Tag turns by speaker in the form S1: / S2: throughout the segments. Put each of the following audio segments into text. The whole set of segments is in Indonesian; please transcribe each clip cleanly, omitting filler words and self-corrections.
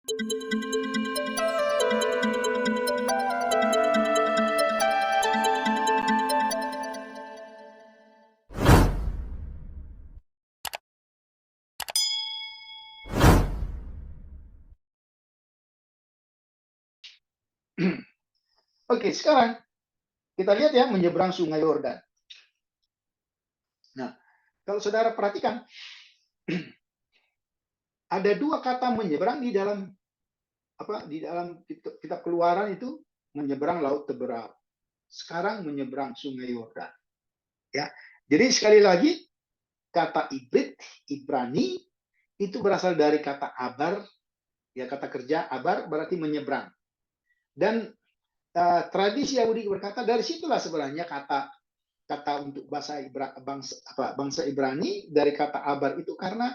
S1: Oke, sekarang kita lihat ya menyeberang Sungai Yordan. Nah, kalau saudara perhatikan, ada dua kata menyeberang di dalam kitab Keluaran itu, menyeberang Laut Teberau. Sekarang menyeberang Sungai Yordan. Ya, jadi sekali lagi kata Ibrani itu berasal dari kata abar, ya kata kerja abar berarti menyeberang. Dan tradisi Yahudi berkata dari situlah sebenarnya kata untuk bangsa Ibrani dari kata abar itu, karena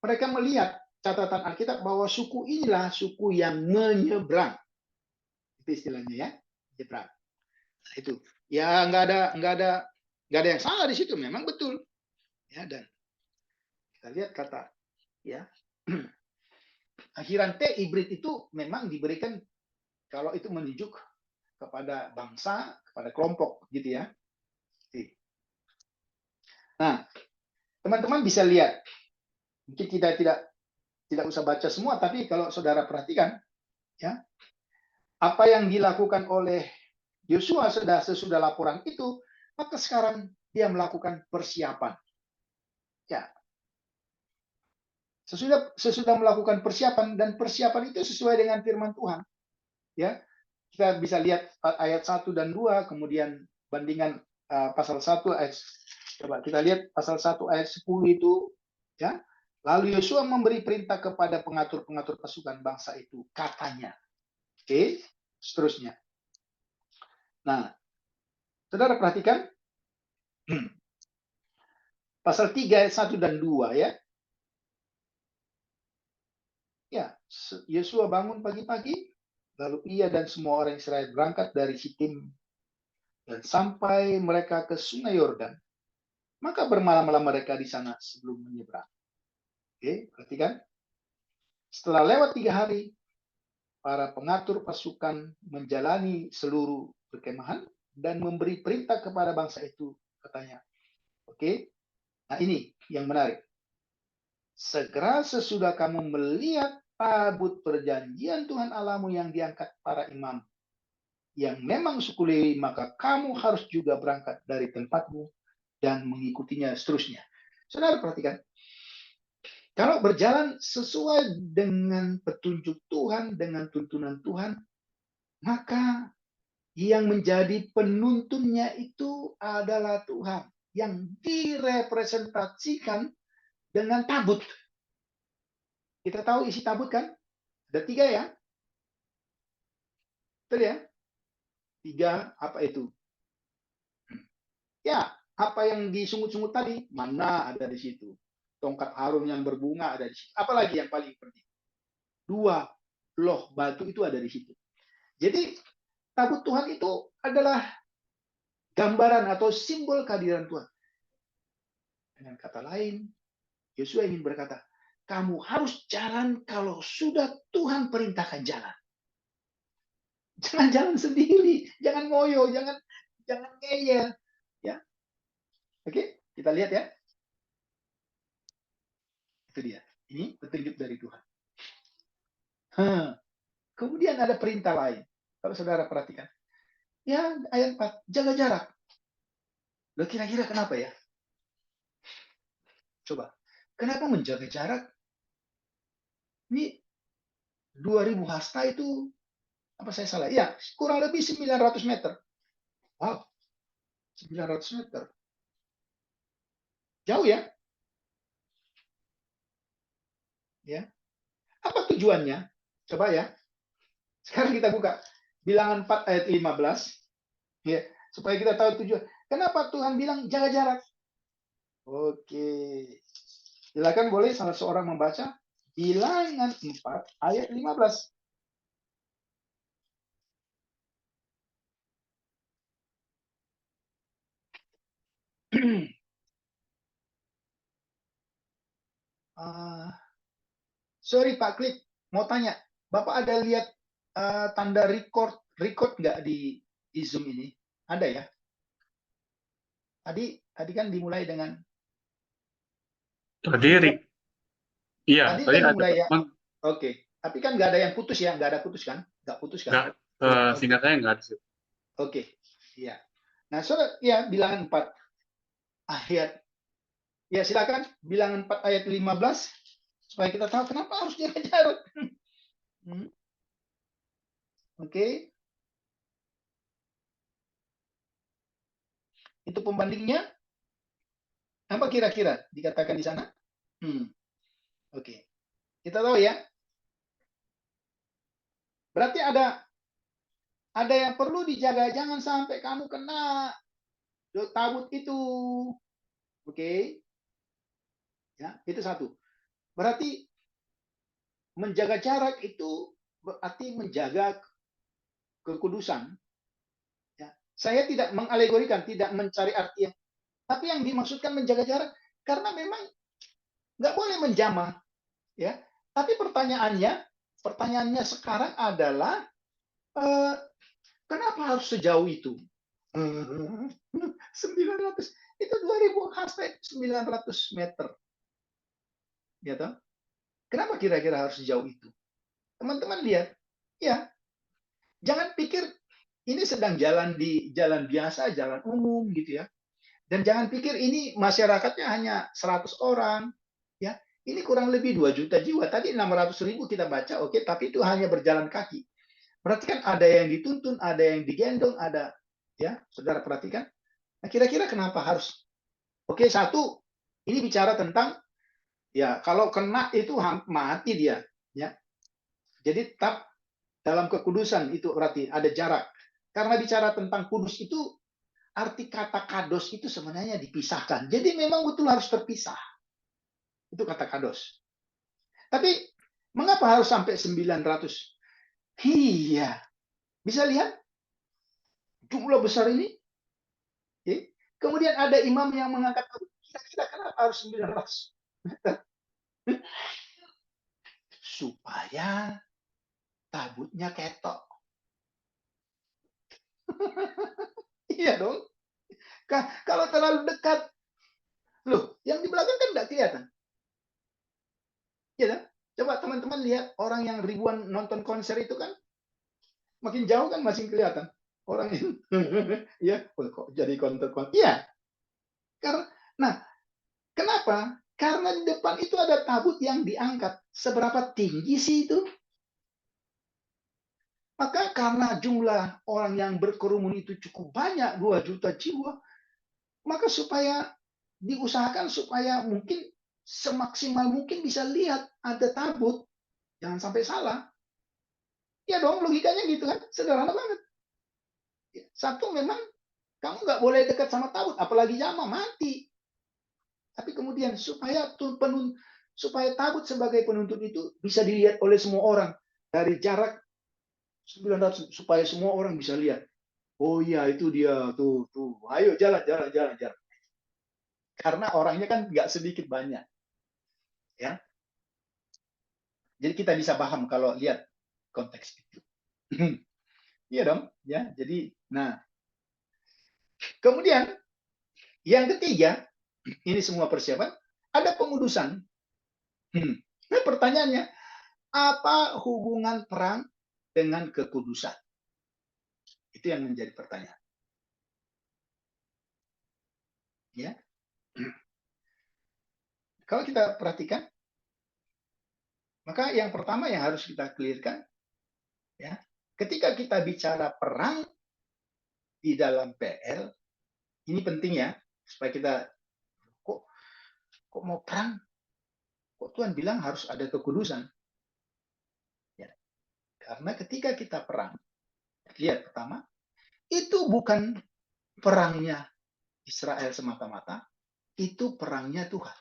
S1: mereka melihat catatan Alkitab bahwa suku inilah suku yang menyeberang. Itu istilahnya ya, menyeberang. Nah, itu ya nggak ada yang salah di situ, memang betul ya. Dan kita lihat kata ya akhiran T hibrid itu memang diberikan kalau itu menunjuk kepada bangsa, kepada kelompok gitu ya. Nah, teman-teman bisa lihat, mungkin kita tidak usah baca semua, tapi kalau saudara perhatikan ya, apa yang dilakukan oleh Yosua sesudah laporan itu, maka sekarang dia melakukan persiapan. Ya, sesudah melakukan persiapan, dan persiapan itu sesuai dengan firman Tuhan. Ya, kita bisa lihat ayat 1 dan 2, kemudian bandingan pasal 1 ayat, coba kita lihat pasal 1 ayat 10 itu ya. Lalu Yosua memberi perintah kepada pengatur-pengatur pasukan bangsa itu, katanya. Oke, seterusnya. Nah, saudara perhatikan pasal 3 ayat 1 dan 2 ya. Ya, Yosua bangun pagi-pagi, lalu ia dan semua orang Israel berangkat dari Sitim dan sampai mereka ke Sungai Yordan. Maka bermalam-malam mereka di sana sebelum menyeberang. Oke, perhatikan. Setelah lewat 3 hari, para pengatur pasukan menjalani seluruh perkemahan dan memberi perintah kepada bangsa itu, katanya. Oke, nah ini yang menarik. Segera sesudah kamu melihat tabut perjanjian Tuhan Allahmu yang diangkat para imam, yang memang suku Lewi, maka kamu harus juga berangkat dari tempatmu dan mengikutinya seterusnya. Saudara perhatikan, kalau berjalan sesuai dengan petunjuk Tuhan, dengan tuntunan Tuhan, maka yang menjadi penuntunnya itu adalah Tuhan, yang direpresentasikan dengan tabut. Kita tahu isi tabut kan? Ada 3 ya. Betul ya? 3 apa itu? Ya, apa yang disungut-sungut tadi? Mana ada di situ. Tongkat Harun yang berbunga ada di situ. Apalagi yang paling penting? 2 loh batu itu ada di situ. Jadi tabut Tuhan itu adalah gambaran atau simbol kehadiran Tuhan. Dengan kata lain, Yosua ingin berkata, kamu harus jalan kalau sudah Tuhan perintahkan jalan. Jangan jalan sendiri, jangan ngoyo, jangan ngeyel, ya. Oke, kita lihat ya. Itu dia. Ini petunjuk dari Tuhan. Kemudian ada perintah lain. Kalau saudara perhatikan. Ya, ayat 4, jaga jarak. Loh, kira-kira kenapa ya? Coba. Kenapa menjaga jarak? Ini 2000 hasta itu, apa saya salah? Ya, kurang lebih 900 meter. Wow, 900 meter. Jauh ya? Ya. Apa tujuannya? Coba ya. Sekarang kita buka Bilangan 4 ayat 15. Ya, supaya kita tahu tujuan. Kenapa Tuhan bilang jaga jarak? Oke. Silakan boleh salah seorang membaca Bilangan 4 ayat 15. Sorry Pak Klik, mau tanya, Bapak ada lihat tanda record nggak di Zoom ini? Ada ya? Tadi kan dimulai dengan
S2: Tadi, iya,
S1: tadi
S2: tadi
S1: kan
S2: ada
S1: dimulai ya.
S2: teman,
S1: Oke. Tapi kan nggak ada yang putus ya, nggak ada putus kan? Nggak putus kan?
S2: nggak,
S1: Oke.
S2: singkat saya nggak ada sih.
S1: Oke. Iya. Nah, saudara, ya bilangan 4 ayat. Ya, silakan bilangan 4 ayat 15 supaya kita tahu kenapa harus jaga jarak. Oke. Itu pembandingnya apa kira-kira dikatakan di sana? Oke. Kita tahu ya. Berarti ada yang perlu dijaga, jangan sampai kamu kena tabut itu. Oke. Ya, itu satu. Berarti menjaga jarak itu berarti menjaga kekudusan. Ya. Saya tidak mengalegorikan, tidak mencari arti yang, tapi yang dimaksudkan menjaga jarak karena memang nggak boleh menjamah, ya. Tapi pertanyaannya sekarang adalah kenapa harus sejauh itu? 900 itu 2000 hashtag 900 meter, ya toh? Kenapa kira-kira harus sejauh itu? Teman-teman lihat, ya, jangan pikir ini sedang jalan di jalan biasa, jalan umum gitu ya. Dan jangan pikir ini masyarakatnya hanya 100 orang, ya. Ini kurang lebih 2 juta jiwa. Tadi 600.000 kita baca, oke, tapi itu hanya berjalan kaki. Berarti kan ada yang dituntun, ada yang digendong, ada, ya, saudara perhatikan. Nah, kira-kira kenapa harus? Oke, satu, ini bicara tentang, ya, kalau kena itu mati dia, ya. Jadi tetap dalam kekudusan itu berarti ada jarak. Karena bicara tentang kudus itu, arti kata kados itu sebenarnya dipisahkan. Jadi memang betul harus terpisah. Itu kata kados. Tapi mengapa harus sampai 900? Iya. Bisa lihat jumlah besar ini? Kemudian ada imam yang mengangkat, kira-kira kenapa harus 900? Supaya tabutnya ketok. Iya dong. Kalau terlalu dekat, loh, yang di belakang kan nggak kelihatan. Ya, coba teman-teman lihat orang yang ribuan nonton konser itu kan, makin jauh kan masih kelihatan orang ini. Ya, kok jadi konser. Iya, karena, nah, kenapa? Karena di depan itu ada tabut yang diangkat. Seberapa tinggi sih itu? Maka karena jumlah orang yang berkerumun itu cukup banyak, 2 juta jiwa, maka supaya diusahakan supaya mungkin semaksimal mungkin bisa lihat ada tabut. Jangan sampai salah. Ya dong, logikanya gitu kan. Sederhana banget. Satu, memang kamu nggak boleh dekat sama tabut, apalagi jamaah, mati. Tapi kemudian supaya tabut sebagai penuntun itu bisa dilihat oleh semua orang dari jarak 900, supaya semua orang bisa lihat. Oh iya, itu dia, tuh. Ayo jalan. Karena orangnya kan nggak sedikit banyak. Ya. Jadi kita bisa paham kalau lihat konteks itu. Iya dong, ya. Jadi, nah, kemudian yang ketiga, ini semua persiapan, ada pengudusan. Nah, pertanyaannya, apa hubungan perang dengan kekudusan? Itu yang menjadi pertanyaan. Ya. Kalau kita perhatikan, maka yang pertama yang harus kita clearkan, ya, ketika kita bicara perang di dalam PL, ini penting ya, supaya kita kok mau perang? Kok Tuhan bilang harus ada kekudusan? Ya. Karena ketika kita perang, lihat pertama, itu bukan perangnya Israel semata-mata, itu perangnya Tuhan.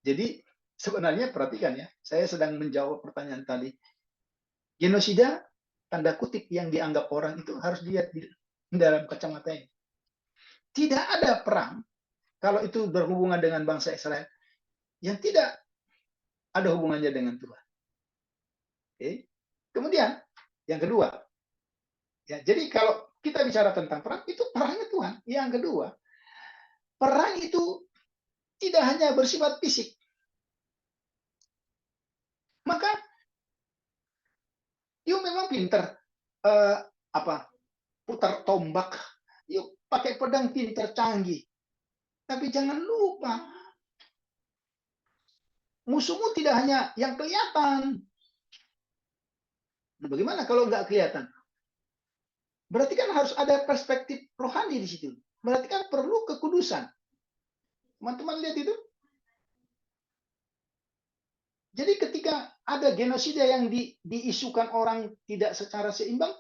S1: Jadi sebenarnya perhatikan ya, saya sedang menjawab pertanyaan tadi. Genosida, tanda kutip, yang dianggap orang itu harus dilihat di dalam kacamata ini. Tidak ada perang, kalau itu berhubungan dengan bangsa Israel, yang tidak ada hubungannya dengan Tuhan. Oke. Kemudian yang kedua, ya, jadi kalau kita bicara tentang perang, itu perangnya Tuhan. Yang kedua, perang itu tidak hanya bersifat fisik. Maka you memang pinter putar tombak, yuk pakai pedang pinter canggih. Tapi jangan lupa, musuhmu tidak hanya yang kelihatan. Nah, bagaimana kalau nggak kelihatan? Berarti kan harus ada perspektif rohani di situ. Berarti kan perlu kekudusan. Teman-teman lihat itu. Jadi ketika ada genosida yang diisukan orang tidak secara seimbang,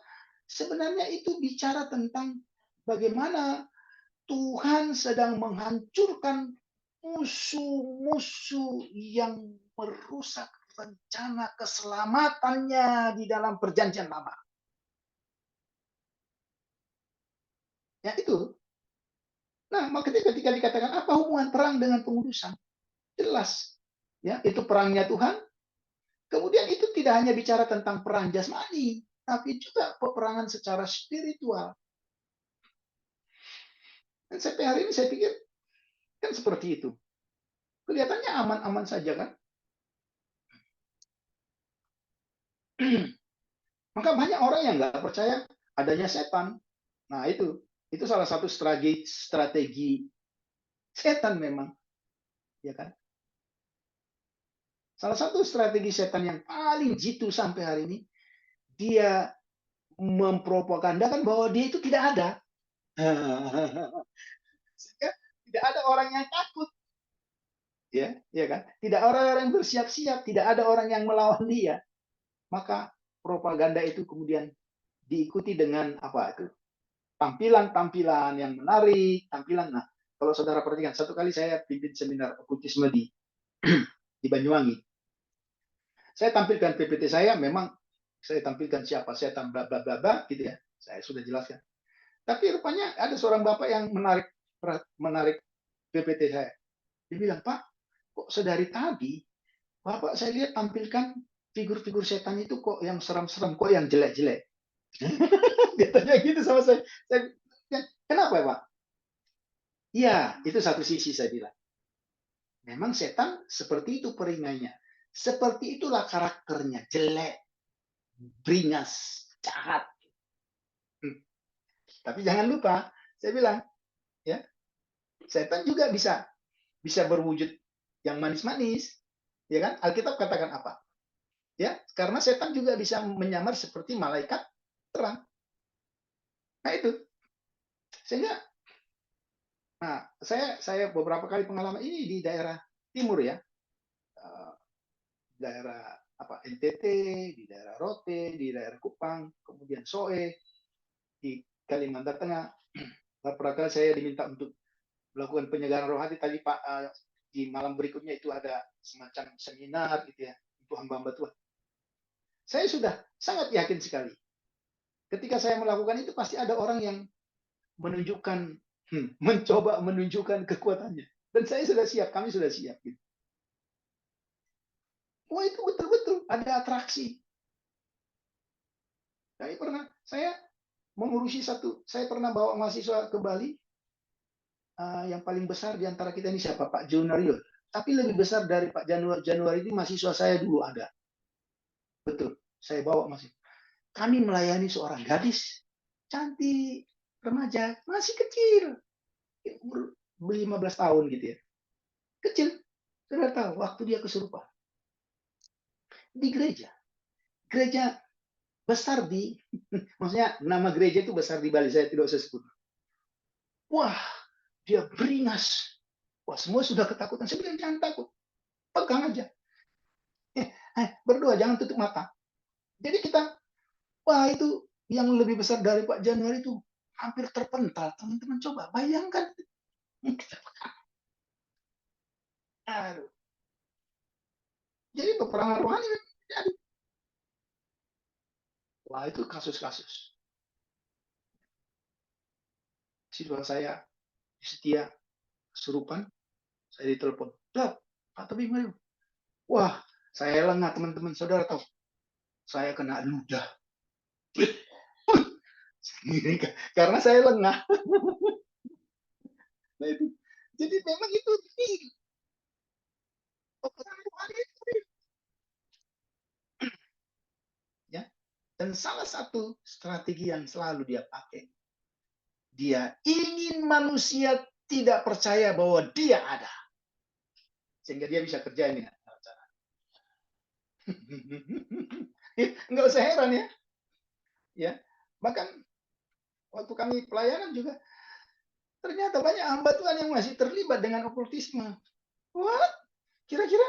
S1: sebenarnya itu bicara tentang bagaimana Tuhan sedang menghancurkan musuh-musuh yang merusak rencana keselamatannya di dalam perjanjian lama. Ya itu. Nah, makanya ketika dikatakan apa hubungan perang dengan pengudusan? Jelas. Ya, itu perangnya Tuhan. Kemudian itu tidak hanya bicara tentang perang jasmani, tapi juga peperangan secara spiritual. Dan sampai hari ini saya pikir kan seperti itu. Kelihatannya aman-aman saja kan? Maka banyak orang yang nggak percaya adanya setan. Nah itu salah satu strategi setan memang, ya kan? Salah satu strategi setan yang paling jitu sampai hari ini, dia mempropagandakan bahwa dia itu tidak ada. Sehingga tidak ada orang yang takut, ya kan? Tidak ada orang yang bersiap-siap, tidak ada orang yang melawan dia. Maka propaganda itu kemudian diikuti dengan apa itu? Tampilan-tampilan yang menarik, tampilan. Nah, kalau saudara perhatikan, satu kali saya pimpin seminar okultisme di Banyuwangi. Saya tampilkan PPT saya, memang saya tampilkan siapa setan bla bla bla bla gitu ya. Saya sudah jelaskan. Tapi rupanya ada seorang bapak yang menarik PPT saya. Dia bilang, "Pak, kok sedari tadi Bapak saya lihat tampilkan figur-figur setan itu kok yang serem-serem, kok yang jelek-jelek." Dia tanya gitu sama saya. Kenapa ya, Pak? Iya, itu satu sisi saya bilang. Memang setan seperti itu peringainya. Seperti itulah karakternya, jelek, beringas, jahat. Tapi jangan lupa, saya bilang, ya, setan juga bisa berwujud yang manis-manis. Ya kan? Alkitab katakan apa? Ya, karena setan juga bisa menyamar seperti malaikat terang. Nah, itu. Sehingga saya beberapa kali pengalaman ini di daerah timur ya. Daerah NTT, di daerah Rote, di daerah Kupang, kemudian Soe, di Kalimantan Tengah. Beberapa kali saya diminta untuk melakukan penyegaran rohani. Tadi Pak di malam berikutnya itu ada semacam seminar gitu ya untuk hamba-hamba Tuhan. Saya sudah sangat yakin sekali. Ketika saya melakukan itu pasti ada orang yang mencoba menunjukkan kekuatannya. Dan saya sudah siap, kami sudah siap. Gitu. Wah itu betul-betul ada atraksi. Saya mengurusi saya pernah bawa mahasiswa ke Bali, yang paling besar di antara kita ini siapa? Pak Junario. Tapi lebih besar dari Pak Januari ini mahasiswa saya dulu ada. Betul, saya bawa masih. Kami melayani seorang gadis, cantik, remaja, masih kecil. Umur 15 tahun gitu ya. Kecil. Saudara tahu, waktu dia kesurupan. Di gereja. Gereja besar maksudnya nama gereja itu besar di Bali, saya tidak usah sebut. Wah, dia beringas. Wah, semua sudah ketakutan. Saya bilang, jangan takut. Pegang aja. Berdoa, jangan tutup mata. Jadi wah itu yang lebih besar dari Pak Januari itu hampir terpental. Teman-teman coba bayangkan. Aduh. Jadi peperangan rohani terjadi. Wah, itu kasus-kasus. Siswa saya setia kesurupan, saya ditelepon. Pak Tobing maju. Wah, saya lengah teman-teman. Saudara tahu, saya kena ludah. Karena saya lengah. Nah, itu. Jadi memang itu ya. Dan salah satu strategi yang selalu dia pakai, dia ingin manusia tidak percaya bahwa dia ada, sehingga dia bisa kerja ini. Nggak usah heran ya. Ya, bahkan waktu kami pelayanan juga ternyata banyak hamba Tuhan yang masih terlibat dengan okultisme. What? Kira-kira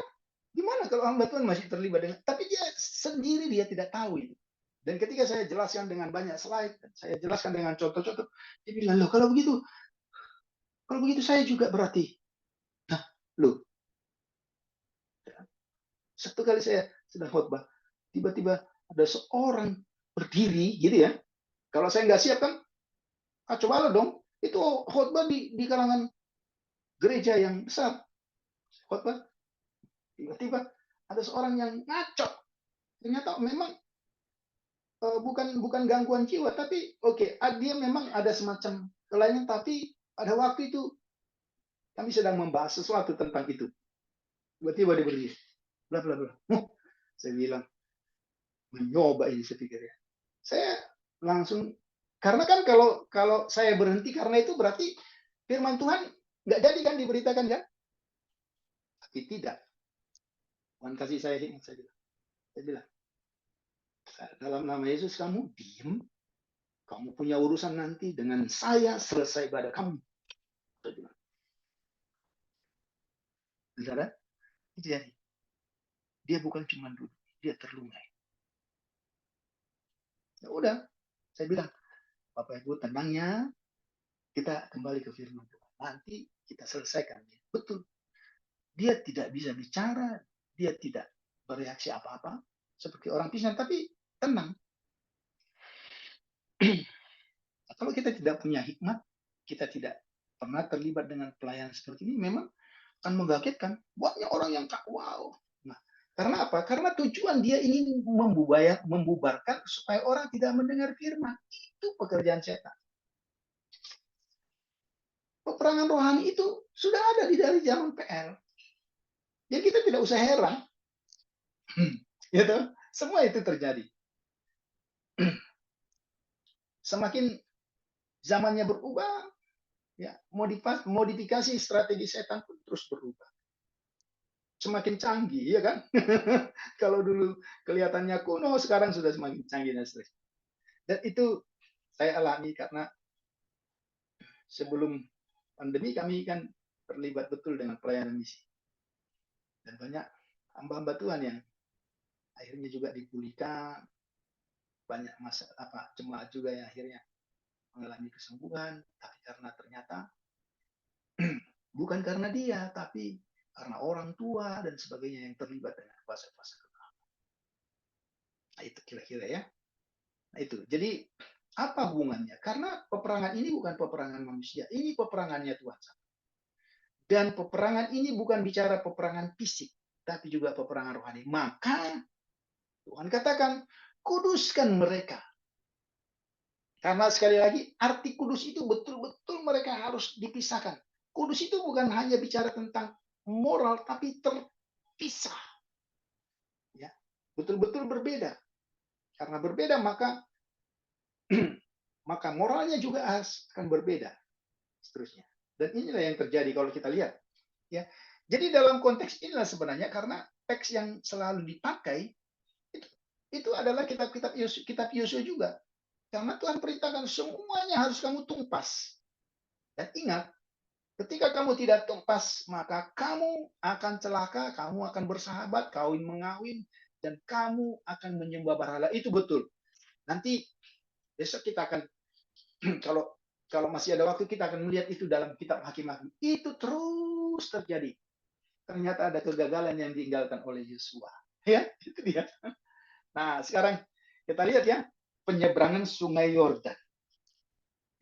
S1: gimana kalau hamba Tuhan masih terlibat dengan, tapi dia sendiri dia tidak tahu itu. Dan ketika saya jelaskan dengan banyak slide, saya jelaskan dengan contoh-contoh, dia bilang, loh kalau begitu saya juga berarti. Nah, loh, satu kali saya sedang khotbah, tiba-tiba ada seorang berdiri, gitu ya. Kalau saya nggak siap kan, coba lah dong. Itu khotbah di kalangan gereja yang besar. Khotbah, tiba-tiba ada seorang yang ngaco. Ternyata memang bukan gangguan jiwa, tapi oke, dia memang ada semacam kelainan, tapi pada waktu itu kami sedang membahas sesuatu tentang itu. Tiba-tiba dia berdiri, bla bla bla. Saya bilang, mencoba ini, saya pikir ya. Saya langsung, karena kan kalau saya berhenti karena itu berarti firman Tuhan nggak jadi kan diberitakan kan? Tapi tidak. Tuhan kasih saya hikmat, saya bilang, dalam nama Yesus kamu diam, kamu punya urusan nanti dengan saya, selesai pada kamu. Saya bilang. Saudara, itu jadi. Dia bukan cuma duduk, dia terlunai. Ya udah, saya bilang, Bapak Ibu tenangnya, kita kembali ke firman Tuhan. Nanti kita selesaikan. Betul. Dia tidak bisa bicara, dia tidak bereaksi apa-apa seperti orang pingsan, tapi tenang. Kalau kita tidak punya hikmat, kita tidak pernah terlibat dengan pelayanan seperti ini, memang akan mengagetkan. Banyak orang yang wow. Nah, karena apa? Karena tujuan dia ingin membubarkan supaya orang tidak mendengar firman. Itu pekerjaan setan. Peperangan rohani itu sudah ada dari zaman PL. Jadi kita tidak usah heran. Gitu. Semua itu terjadi. Semakin zamannya berubah, ya, modifikasi strategi setan pun terus berubah. Semakin canggih, ya kan? Kalau dulu kelihatannya kuno, sekarang sudah semakin canggih dan seterusnya. Dan itu saya alami karena sebelum pandemi kami kan terlibat betul dengan pelayanan misi. Dan banyak hamba-hamba Tuhan yang akhirnya juga dipulihkan, banyak jemaat juga yang akhirnya mengalami kesembuhan, tapi karena ternyata bukan karena dia, tapi karena orang tua dan sebagainya yang terlibat dengan fase-fase kekerasan. Nah itu kira-kira ya. Nah itu, jadi apa hubungannya? Karena peperangan ini bukan peperangan manusia, ini peperangannya Tuhan. Dan peperangan ini bukan bicara peperangan fisik, tapi juga peperangan rohani. Maka Tuhan katakan, kuduskan mereka. Karena sekali lagi, arti kudus itu betul-betul mereka harus dipisahkan. Kudus itu bukan hanya bicara tentang moral, tapi terpisah. Ya, betul-betul berbeda. Karena berbeda, maka moralnya juga akan berbeda. Seterusnya. Dan inilah yang terjadi kalau kita lihat. Ya, jadi dalam konteks inilah sebenarnya, karena teks yang selalu dipakai itu adalah kitab Yosua juga. Karena Tuhan perintahkan semuanya harus kamu tumpas. Dan ingat, ketika kamu tidak tumpas, maka kamu akan celaka, kamu akan bersahabat, kawin mengawin, dan kamu akan menyembah berhala. Itu betul. Nanti besok kita akan, kalau masih ada waktu, kita akan melihat itu dalam kitab Hakim-Hakim. Itu terus terjadi. Ternyata ada kegagalan yang ditinggalkan oleh Yosua. Ya, itu dia. Nah, sekarang kita lihat ya, penyeberangan Sungai Yordan.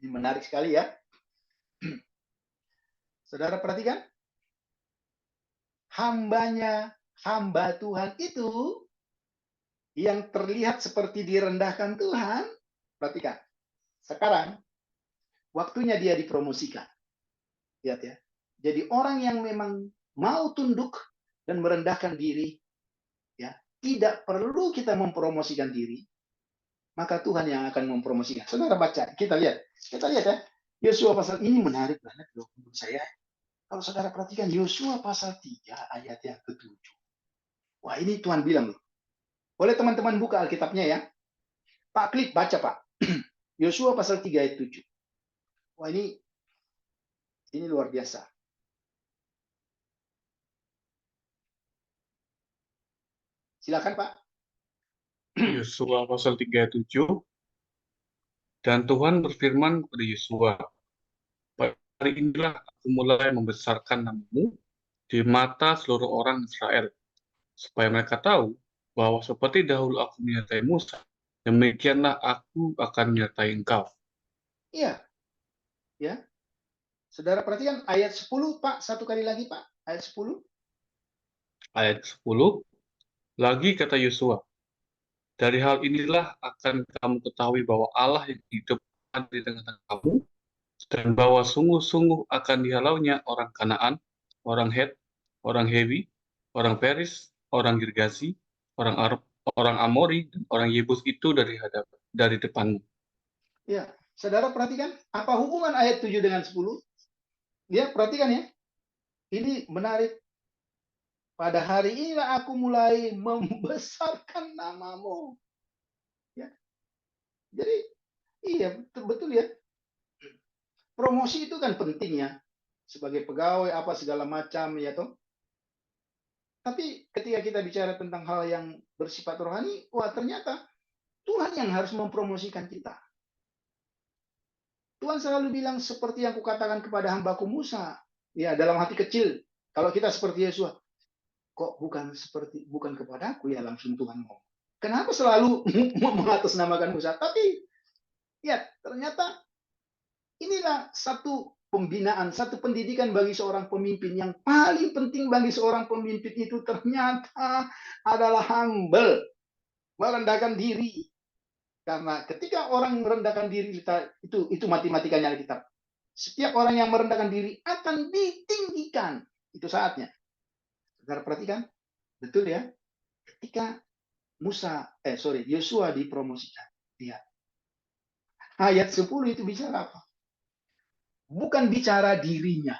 S1: Ini menarik sekali ya. Saudara perhatikan. hamba Tuhan itu yang terlihat seperti direndahkan Tuhan, perhatikan. Sekarang waktunya dia dipromosikan. Lihat ya. Jadi orang yang memang mau tunduk dan merendahkan diri, ya, tidak perlu kita mempromosikan diri, maka Tuhan yang akan mempromosikan. Saudara baca, kita lihat ya. Yosua pasal ini menarik banget loh menurut saya. Kalau saudara perhatikan Yosua pasal 3 ayat yang ke-7. Wah, ini Tuhan bilang loh. Boleh teman-teman buka Alkitabnya ya. Pak, klik baca, Pak. Yosua pasal 3 ayat 7. Wah, ini luar biasa. Silakan, Pak.
S2: Yosua pasal 3 ayat 7. Dan Tuhan berfirman kepada Yosua, hari inilah aku mulai membesarkan namamu di mata seluruh orang Israel, supaya mereka tahu bahwa seperti dahulu aku menyertai Musa, demikianlah aku akan menyertai engkau.
S1: Iya, ya. Saudara perhatikan ayat 10, Pak. Satu kali lagi, Pak. Ayat 10.
S2: Ayat 10, lagi kata Yosua, dari hal inilah akan kamu ketahui bahwa Allah yang hidup di tengah-tengah kamu, dan bahwa sungguh-sungguh akan dihalaunya orang Kanaan, orang Het, orang Hewi, orang Peris, orang Girgazi, orang Arab, orang Amori, dan orang Yebus itu dari depanmu.
S1: Ya, saudara perhatikan apa hubungan ayat 7 dengan 10? Ya, perhatikan ya. Ini menarik. Pada hari inilah aku mulai membesarkan namamu. Ya. Jadi, iya betul ya. Promosi itu kan penting ya. Sebagai pegawai apa segala macam ya toh. Tapi ketika kita bicara tentang hal yang bersifat rohani, wah ternyata Tuhan yang harus mempromosikan kita. Tuhan selalu bilang seperti yang kukatakan kepada hambaku Musa. Ya, dalam hati kecil. Kalau kita seperti Yesus, kok bukan kepadaku ya, langsung Tuhan ngomong. Kenapa selalu mengatasnamakan Musa? Tapi ya ternyata inilah satu pembinaan, satu pendidikan bagi seorang pemimpin. Yang paling penting bagi seorang pemimpin itu ternyata adalah humble, merendahkan diri. Karena ketika orang merendahkan diri, itu matematikanya Alkitab. Setiap orang yang merendahkan diri akan ditinggikan. Itu saatnya. Saudara perhatikan, betul ya. Ketika Yosua dipromosikan. Lihat. Ayat 10 itu bicara apa? Bukan bicara dirinya.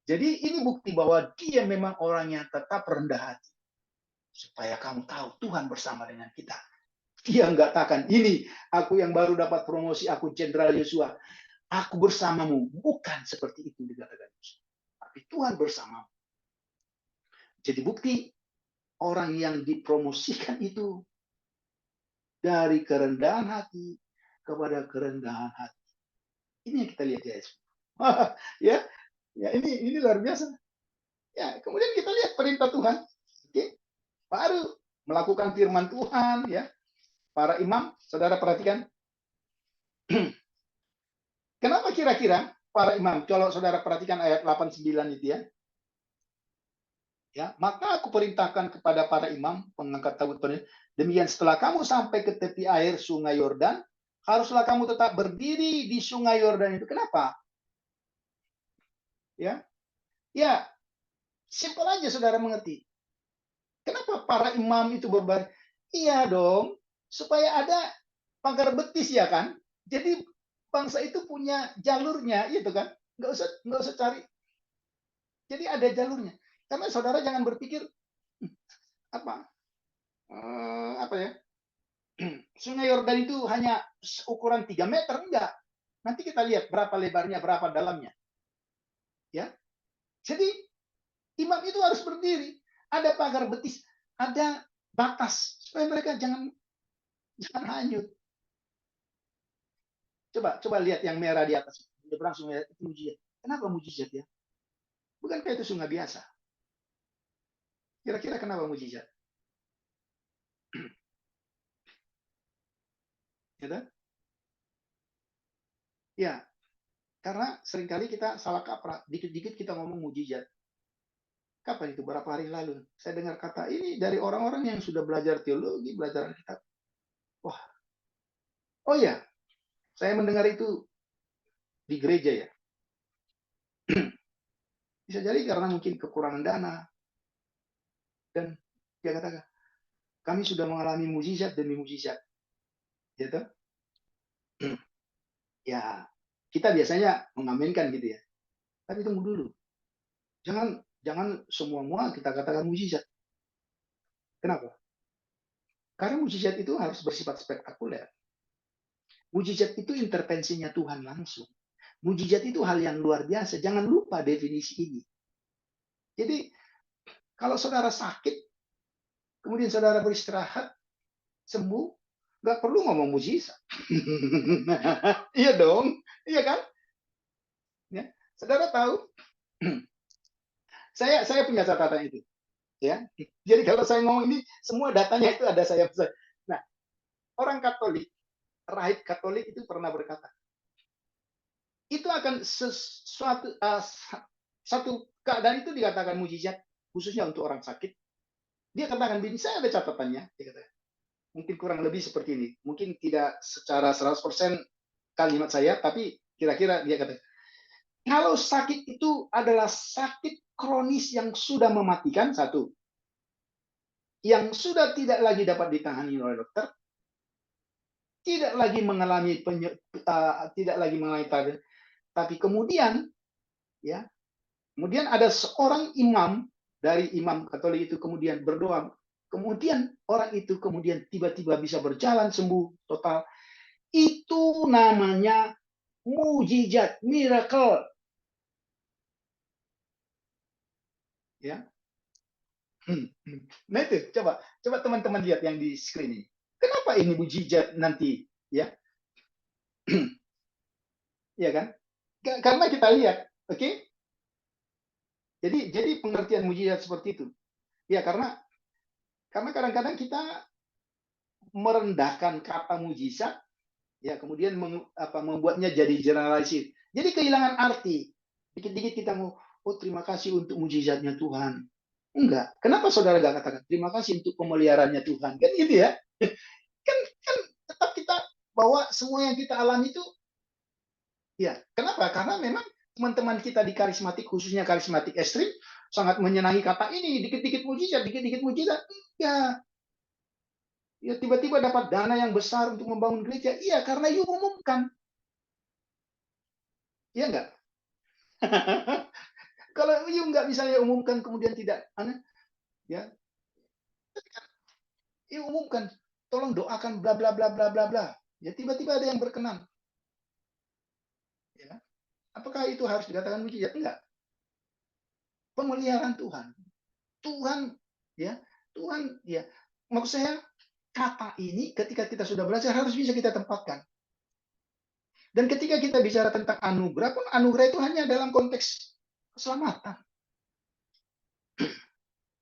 S1: Jadi ini bukti bahwa dia memang orang yang tetap rendah hati. Supaya kamu tahu Tuhan bersama dengan kita. Dia nggak katakan, ini aku yang baru dapat promosi, aku Jenderal Yosua. Aku bersamamu. Bukan seperti itu dikatakan Yosua. Tapi Tuhan bersamamu. Jadi bukti orang yang dipromosikan itu dari kerendahan hati kepada kerendahan hati. Ini yang kita lihat ya. ya, ya ini luar biasa. Ya, kemudian kita lihat perintah Tuhan. Oke. Baru melakukan firman Tuhan ya. Para imam, saudara perhatikan. Kenapa kira-kira para imam? Kalau saudara perhatikan ayat 89 itu ya. Ya, maka aku perintahkan kepada para imam pengangkat tabut penuh. Demikian setelah kamu sampai ke tepi air sungai Yordan, haruslah kamu tetap berdiri di sungai Yordan itu. Kenapa? Ya, ya, simpel aja saudara mengerti. Kenapa para imam itu berbaris? Iya dong, supaya ada pagar betis ya kan. Jadi bangsa itu punya jalurnya, gitu kan. Nggak usah cari. Jadi ada jalurnya. Karena saudara jangan berpikir apa apa ya, Sungai Yordan itu hanya ukuran 3 meter, enggak. Nanti kita lihat berapa lebarnya, berapa dalamnya. Ya. Jadi imam itu harus berdiri. Ada pagar betis, ada batas supaya mereka jangan hanyut. Coba lihat yang merah di atas. Nyebrang sungai itu mujizat. Kenapa mujizat ya? Bukankah itu sungai biasa? Kira-kira kenapa mujizat? Ya, ya, karena seringkali kita salah kaprah. Dikit-dikit kita ngomong mujizat. Kapan itu? Berapa hari lalu? Saya dengar kata ini dari orang-orang yang sudah belajar teologi, belajar Alkitab. Wah, oh ya, saya mendengar itu di gereja ya. Bisa jadi karena mungkin kekurangan dana. Dan dia katakan, kami sudah mengalami mujizat demi mujizat. Gitu? Ya, kita biasanya mengaminkan gitu ya. Tapi tunggu dulu. Jangan jangan semua kita katakan mujizat. Kenapa? Karena mujizat itu harus bersifat spektakuler. Mujizat itu intervensinya Tuhan langsung. Mujizat itu hal yang luar biasa. Jangan lupa definisi ini. Jadi, kalau saudara sakit, kemudian saudara beristirahat, sembuh, nggak perlu ngomong mujizat. Iya dong, iya kan? Ya. Saudara tahu, saya punya catatan itu. Ya, jadi kalau saya ngomong ini, semua datanya itu ada saya. Nah, orang Katolik, rahib Katolik itu pernah berkata, itu akan sesuatu satu keadaan itu dikatakan mujizat, khususnya untuk orang sakit. Dia katakan, begini, saya ada catatannya. Dia katakan, mungkin kurang lebih seperti ini. Mungkin tidak secara 100% kalimat saya, tapi kira-kira dia kata, kalau sakit itu adalah sakit kronis yang sudah mematikan, satu, yang sudah tidak lagi dapat ditangani oleh dokter, tidak lagi mengalami tidak lagi mengalami target, tapi kemudian ya, kemudian ada seorang imam dari imam Katolik itu kemudian berdoa, kemudian orang itu kemudian tiba-tiba bisa berjalan sembuh total. Itu namanya mujizat, miracle. Ya. Nah itu, coba teman-teman lihat yang di screen ini. Kenapa ini mujizat nanti? Ya, ya kan? Karena kita lihat, oke? Okay? Jadi pengertian mujizat seperti itu. Ya, karena kadang-kadang kita merendahkan kata mujizat, ya kemudian membuatnya jadi generalisir. Jadi kehilangan arti. Dikit-dikit kita mau, oh terima kasih untuk mujizatnya Tuhan. Enggak. Kenapa saudara enggak katakan terima kasih untuk pemeliharaannya Tuhan? Kan gitu ya. Kan tetap kita bahwa semua yang kita alami itu, ya kenapa? Karena memang teman-teman kita di karismatik, khususnya karismatik ekstrim, sangat menyenangi kata ini, dikit-dikit mujizat. Ya, ya tiba-tiba dapat dana yang besar untuk membangun gereja. Iya, karena you umumkan. Iya enggak? Kalau you nggak bisa ya umumkan kemudian tidak aneh, ya, you umumkan, tolong doakan bla bla bla bla bla bla. Ya tiba-tiba ada yang berkenan. Ya. Apakah itu harus dikatakan mujizat? Enggak. Pemeliharaan Tuhan. Tuhan, ya, Tuhan, ya. Maksud saya, kata ini ketika kita sudah belajar harus bisa kita tempatkan. Dan ketika kita bicara tentang anugerah pun, anugerah itu hanya dalam konteks keselamatan.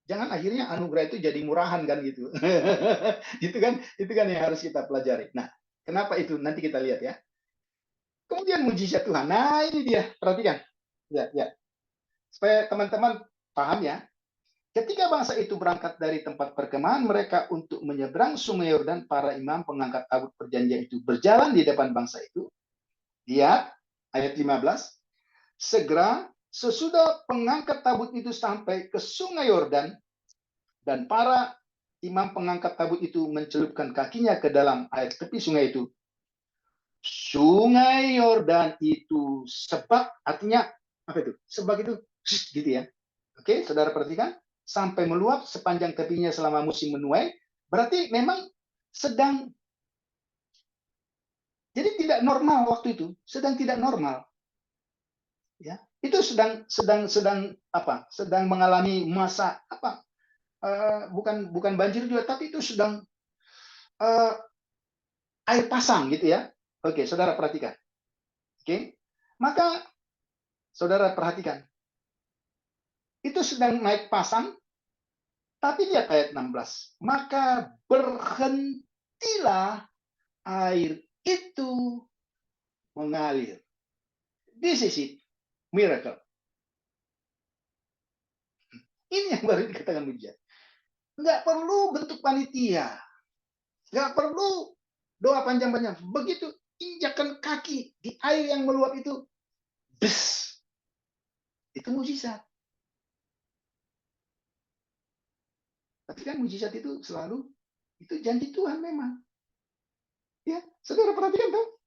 S1: Jangan akhirnya anugerah itu jadi murahan kan gitu. Itu kan yang harus kita pelajari. Nah, kenapa itu? Nanti kita lihat ya. Kemudian mujizat Tuhan. Nah, ini dia. Perhatikan. Ya, ya. Supaya teman-teman paham ya. Ketika bangsa itu berangkat dari tempat perkemahan mereka untuk menyeberang Sungai Yordan, para imam pengangkat tabut perjanjian itu berjalan di depan bangsa itu. Lihat ayat 15. Segera sesudah pengangkat tabut itu sampai ke Sungai Yordan dan para imam pengangkat tabut itu mencelupkan kakinya ke dalam air tepi sungai itu. Sungai Yordan itu sebab, artinya apa itu? Sebab itu gitu ya. Oke, saudara perhatikan, sampai meluap sepanjang tepinya selama musim menuai. Berarti memang sedang, jadi tidak normal waktu itu, sedang tidak normal. Ya, itu sedang apa? Sedang mengalami masa apa? Bukan banjir juga, tapi itu sedang uh, air pasang gitu ya. Oke, saudara perhatikan. Oke, maka saudara perhatikan, itu sedang naik pasang. Tapi lihat ayat 16. Maka berhentilah air itu mengalir. This is it. Miracle. Ini yang baru dikatakan mujizat. Nggak perlu bentuk panitia. Nggak perlu doa panjang-panjang. Begitu injakan kaki di air yang meluap itu, bes, itu mujizat. Tapi kan mujizat itu selalu itu janji Tuhan memang. Ya, saudara perhatikan tuh.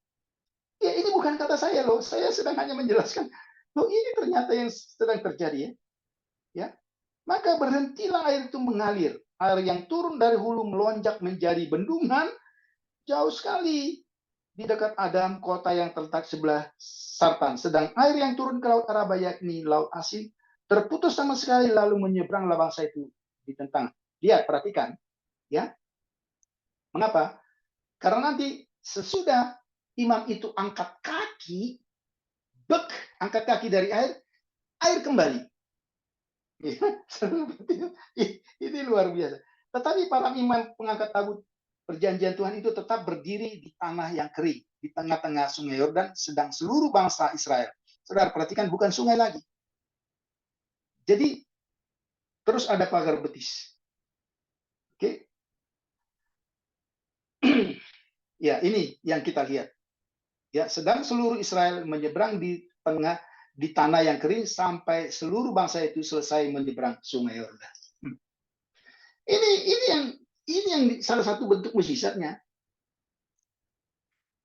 S1: Ya, ini bukan kata saya loh. Saya sedang hanya menjelaskan. Loh, ini ternyata yang sedang terjadi ya. Ya, maka berhentilah air itu mengalir. Air yang turun dari hulu melonjak menjadi bendungan jauh sekali di dekat Adam, kota yang terletak sebelah Sartan. Sedang air yang turun ke Laut Araba, yakni Laut Asin, terputus sama sekali lalu menyeberanglah bangsa itu ditentang. Lihat, perhatikan. Ya, mengapa? Karena nanti sesudah imam itu angkat kaki, angkat kaki dari air, air kembali. Ini luar biasa. Tetapi para imam pengangkat tabut perjanjian Tuhan itu tetap berdiri di tanah yang kering, di tengah-tengah sungai Yordan, sedang seluruh bangsa Israel. Saudara perhatikan, bukan sungai lagi. Jadi terus ada pagar betis. Oke. Ya, ini yang kita lihat. Ya, sedang seluruh Israel menyeberang di tanah yang kering sampai seluruh bangsa itu selesai menyeberang sungai Yordan. Ini yang salah satu bentuk mujizatnya.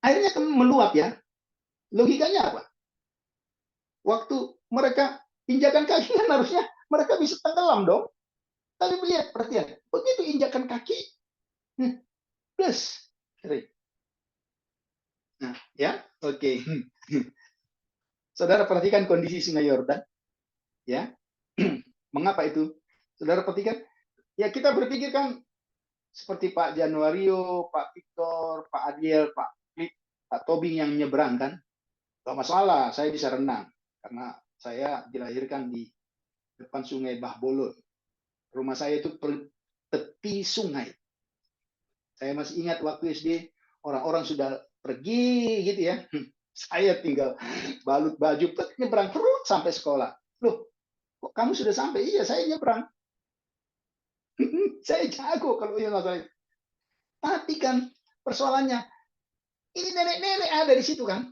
S1: Akhirnya meluap ya. Logikanya apa? Waktu mereka injakan kaki kan harusnya mereka bisa tenggelam dong. Tapi lihat, perhatian. Begitu injakan kaki, plus kering. Nah, ya, oke. Saudara perhatikan kondisi sungai Yordan. Ya, mengapa itu? Saudara perhatikan. Ya, kita berpikir kan seperti Pak Januario, Pak Victor, Pak Adiel, Pak Tobing yang nyebrang kan. Gak masalah, saya bisa renang. Karena saya dilahirkan di depan sungai Bahbolon. Rumah saya itu tepi sungai. Saya masih ingat waktu SD, orang-orang sudah pergi gitu ya. Saya tinggal balut baju, nyebrang terus sampai sekolah. Loh, kok kamu sudah sampai? Iya, saya nyebrang. Saya jago kalau ini masalah. Tapi kan persoalannya, ini nenek-nenek ada di situ kan.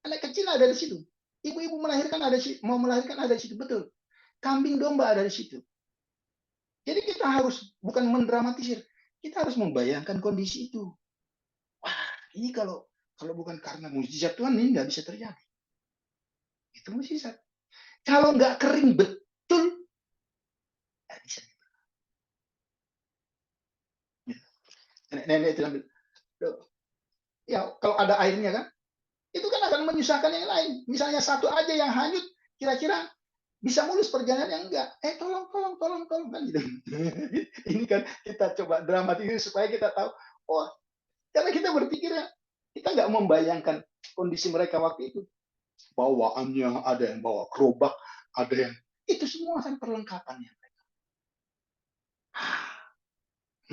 S1: Anak kecil ada di situ. Ibu-ibu melahirkan ada di situ, mau melahirkan ada di situ, betul. Kambing domba ada di situ. Jadi kita harus bukan mendramatisir, kita harus membayangkan kondisi itu. Wah, ini kalau bukan karena mujizat Tuhan ini nggak bisa terjadi. Itu mujizat. Kalau nggak kering betul, nggak bisa. Nenek itu ambil. Ya, kalau ada airnya kan, itu kan akan menyusahkan yang lain. Misalnya satu aja yang hanyut, kira-kira bisa mulus perjalanan yang enggak. Tolong kan gitu. Ini kan kita coba dramatis supaya kita tahu, oh, karena kita berpikir kita nggak membayangkan kondisi mereka waktu itu. Bawaannya ada yang bawa gerobak, ada yang itu semua kan perlengkapannya.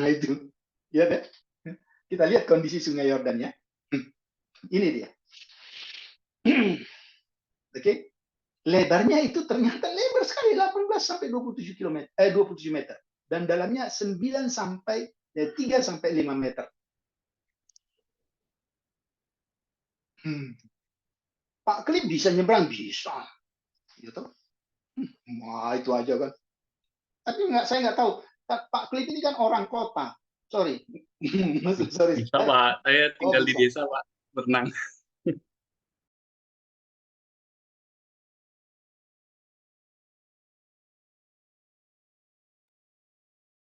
S1: Nah itu, ya deh. Kita lihat kondisi Sungai Yordan ya. Ini dia. Oke. Lebarnya itu ternyata lebar sekali 18 sampai 27 km 27 meter dan dalamnya 9 sampai 3 sampai 5 meter. Pak Klip bisa nyebrang bisa. Gitu. Wah, itu aja kan. Tapi saya nggak tahu. Pak Klip ini kan orang kota. Sorry. Sorry.
S2: Bisa, Pak. Saya tinggal di
S1: bisa.
S2: desa, Pak. Berenang.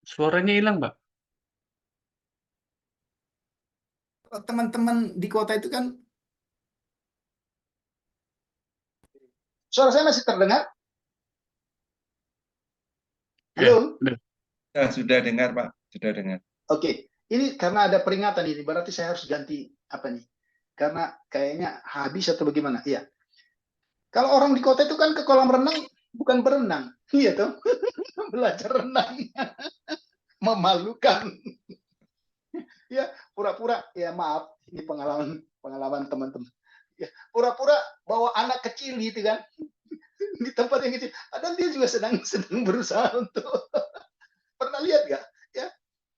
S2: Suaranya hilang, Pak.
S1: Teman-teman di kota itu kan. Suara saya masih terdengar? Halo?
S3: Ya, sudah dengar, Pak. Sudah dengar.
S1: Oke. Ini karena ada peringatan ini, berarti saya harus ganti apa nih? Karena kayaknya habis atau bagaimana? Iya. Kalau orang di kota itu kan ke kolam renang bukan berenang. Iya toh? Belajar renang. Memalukan. Ya, pura-pura, ya maaf, ini pengalaman teman-teman. Ya, pura-pura bawa anak kecil gitu kan. di tempat yang kecil. Padahal dia juga sedang berusaha untuk pernah lihat nggak? Ya,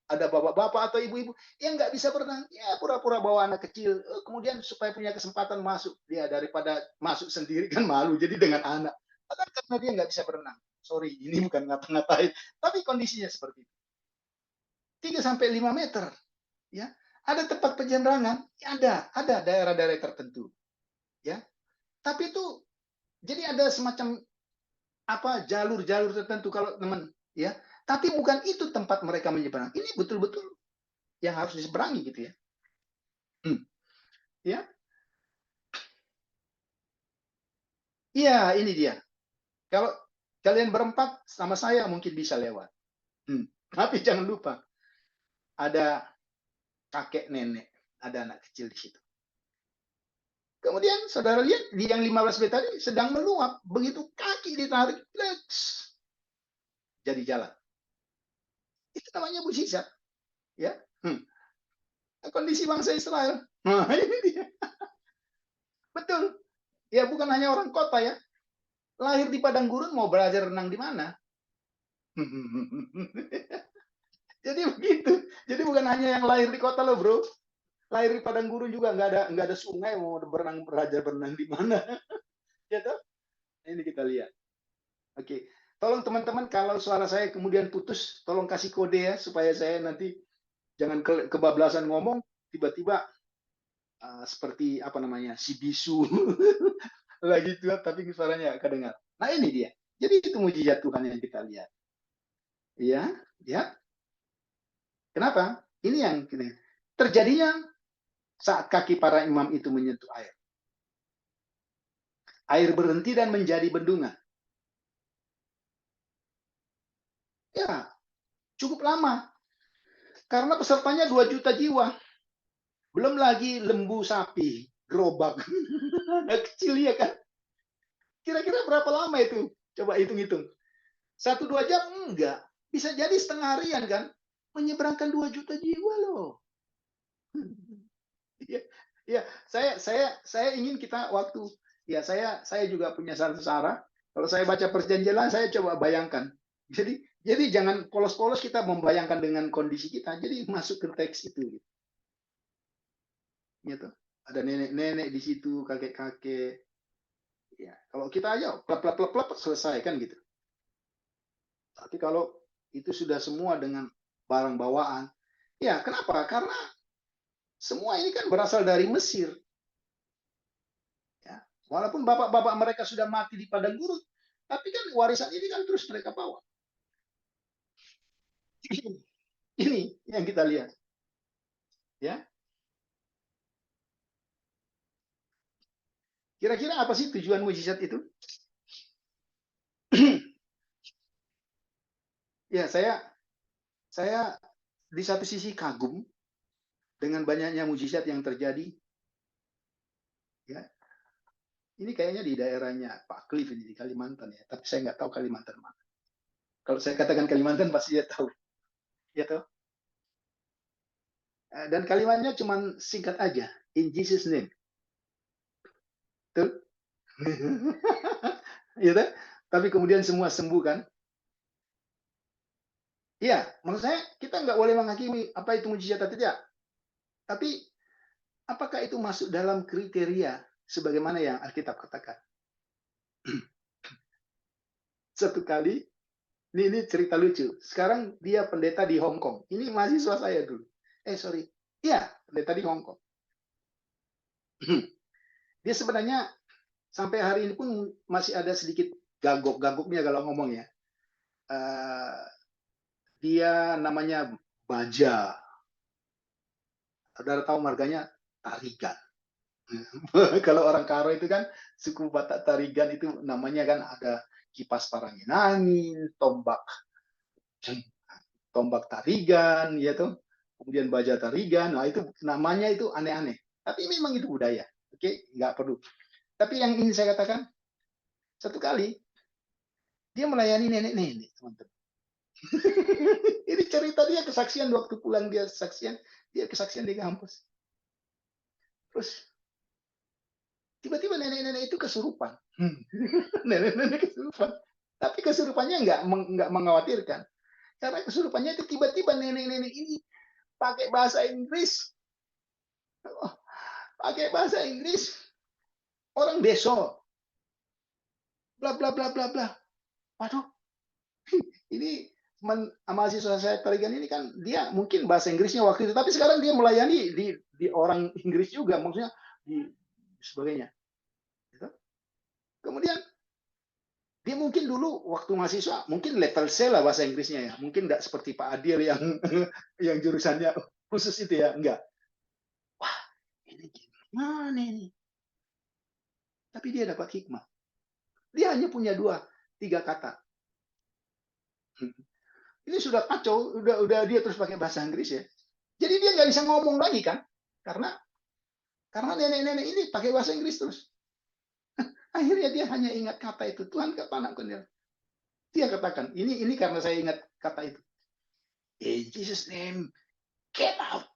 S1: ada bapak-bapak atau ibu-ibu yang nggak bisa berenang, ya pura-pura bawa anak kecil, kemudian supaya punya kesempatan masuk, dia daripada masuk sendiri kan malu, jadi dengan anak. Padahal karena dia nggak bisa berenang. Sorry, ini bukan ngata-ngatain, tapi kondisinya seperti itu. 3 sampai 5 meter, ya. Ada tempat penyeberangan, ada daerah-daerah tertentu, ya. Tapi itu jadi ada semacam apa jalur-jalur tertentu kalau teman, ya. Tapi bukan itu tempat mereka menyeberang. Ini betul-betul yang harus diseberangi gitu ya. Ya, iya ini dia. Kalau kalian berempat sama saya mungkin bisa lewat. Tapi jangan lupa ada kakek nenek, ada anak kecil di situ. Kemudian saudara lihat di yang 15 menit tadi sedang meluap, begitu kaki ditarik, flex, jadi jalan. Itu namanya mukjizat, ya. Kondisi bangsa Israel. Nah, ini dia. Betul. Ya bukan hanya orang kota ya. Lahir di padang gurun mau belajar renang di mana? Jadi begitu. Jadi bukan hanya yang lahir di kota loh, bro. Lahir di padang gurun juga nggak ada sungai mau berenang belajar berenang di mana. Ya toh? Ini kita lihat. Oke. Tolong teman-teman kalau suara saya kemudian putus, tolong kasih kode ya supaya saya nanti jangan kebablasan ngomong tiba-tiba seperti apa namanya si bisu lagi tuh tapi suaranya kedengar. Nah ini dia. Jadi itu mujizat Tuhan yang kita lihat. Iya, ya. Kenapa? Ini yang terjadinya saat kaki para imam itu menyentuh air. Air berhenti dan menjadi bendungan. Ya, cukup lama. Karena pesertanya 2 juta jiwa. Belum lagi lembu sapi, gerobak. Kecil ya kan? Kira-kira berapa lama itu? Coba hitung-hitung. 1-2 jam? Enggak. Bisa jadi setengah harian kan? Menyeberangkan 2 juta jiwa loh. Ya, ya, saya ingin kita waktu ya saya juga punya sarah. Kalau saya baca perjanjian saya coba bayangkan. Jadi jangan polos-polos kita membayangkan dengan kondisi kita. Jadi masuk ke teks itu. Gitu. Ada nenek-nenek di situ, kakek-kakek. Ya, kalau kita aja plap selesai kan gitu. Tapi kalau itu sudah semua dengan barang bawaan, ya kenapa? Karena semua ini kan berasal dari Mesir. Ya, walaupun bapak-bapak mereka sudah mati di padang gurun, tapi kan warisan ini kan terus mereka bawa. Ini yang kita lihat. Ya. Kira-kira apa sih tujuan mujizat itu? Ya, saya di satu sisi kagum dengan banyaknya mujizat yang terjadi. Ya. Ini kayaknya di daerahnya Pak Cliff ini di Kalimantan ya, tapi saya nggak tahu Kalimantan mana. Kalau saya katakan Kalimantan pasti dia tahu. Ya tahu. Dan kalimatnya cuma singkat aja, in Jesus name. Tuh. Ya, tapi kemudian semua sembuh kan? Iya, menurut saya kita nggak boleh menghakimi apa itu mujizat atau tidak. Tapi apakah itu masuk dalam kriteria sebagaimana yang Alkitab katakan? Satu kali, ini cerita lucu. Sekarang dia pendeta di Hong Kong. Ini mahasiswa saya dulu. Sorry. Iya, pendeta di Hong Kong. Dia sebenarnya sampai hari ini pun masih ada sedikit gagok-gagoknya kalau ngomong ya. Dia namanya Baja. Saudara tahu marganya Tarigan. Kalau orang Karo itu kan suku Batak Tarigan itu namanya kan ada kipas parangin angin, tombak Tarigan, ya tuh. Kemudian Baja Tarigan. Nah itu namanya itu aneh-aneh. Tapi memang itu budaya. Oke, nggak perlu. Tapi yang ingin saya katakan, satu kali dia melayani nenek-nenek, teman-teman. Ini cerita dia kesaksian waktu pulang dia kesaksian di kampus. Terus Tiba-tiba nenek-nenek itu kesurupan. Nenek-nenek kesurupan. Tapi kesurupannya nggak mengkhawatirkan. Karena kesurupannya itu tiba-tiba nenek-nenek ini pakai bahasa Inggris. Oh, pakai bahasa Inggris. Orang besok. Bla bla bla bla bla. Waduh, ini mahasiswa saya tarigan ini kan dia mungkin bahasa Inggrisnya waktu itu, tapi sekarang dia melayani di orang Inggris juga, maksudnya di sebagainya. Gitu. Kemudian dia mungkin dulu waktu mahasiswa mungkin level C lah bahasa Inggrisnya ya, mungkin nggak seperti Pak Adil yang yang jurusannya khusus itu ya, enggak. Wah, ini gimana ini? Tapi dia dapat hikmah. Dia hanya punya 2-3 kata. Ini sudah kacau, udah dia terus pakai bahasa Inggris ya. Jadi dia nggak bisa ngomong lagi kan, karena nenek-nenek ini pakai bahasa Inggris terus. Akhirnya dia hanya ingat kata itu, Tuhan anakku. Dia katakan, ini karena saya ingat kata itu. In Jesus name, get out.